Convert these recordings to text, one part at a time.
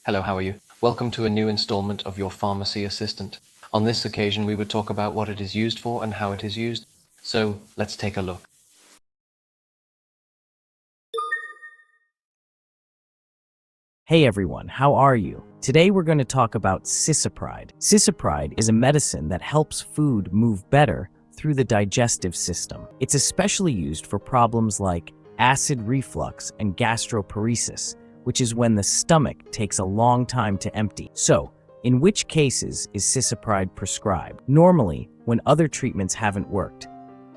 Hello, how are you? Welcome to a new installment of your Pharmacy Assistant. On this occasion, we would talk about what it is used for and how it is used. So let's take a look. Hey everyone, how are you? Today we're going to talk about Cisapride. Cisapride is a medicine that helps food move better through the digestive system. It's especially used for problems like acid reflux and gastroparesis, which is when the stomach takes a long time to empty. So, in which cases is Cisapride prescribed? Normally, when other treatments haven't worked.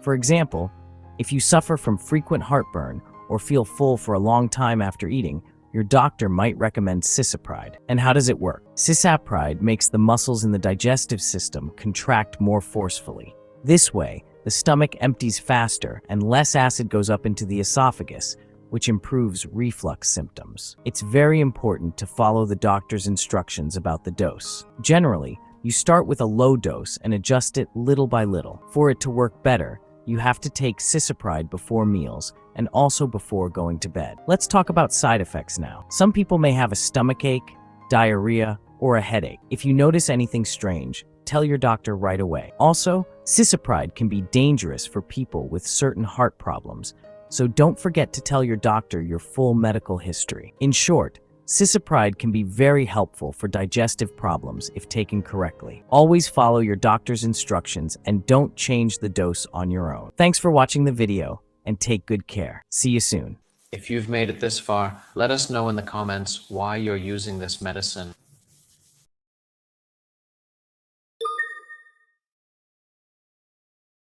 For example, if you suffer from frequent heartburn or feel full for a long time after eating, your doctor might recommend Cisapride. And how does it work? Cisapride makes the muscles in the digestive system contract more forcefully. This way, the stomach empties faster and less acid goes up into the esophagus, which improves reflux symptoms. It's very important to follow the doctor's instructions about the dose. Generally, you start with a low dose and adjust it little by little. For it to work better, you have to take Cisapride before meals and also before going to bed. Let's talk about side effects now. Some people may have a stomachache, diarrhea, or a headache. If you notice anything strange, tell your doctor right away. Also, Cisapride can be dangerous for people with certain heart problems, so don't forget to tell your doctor your full medical history. In short, Cisapride can be very helpful for digestive problems if taken correctly. Always follow your doctor's instructions and don't change the dose on your own. Thanks for watching the video and take good care. See you soon. If you've made it this far, let us know in the comments why you're using this medicine.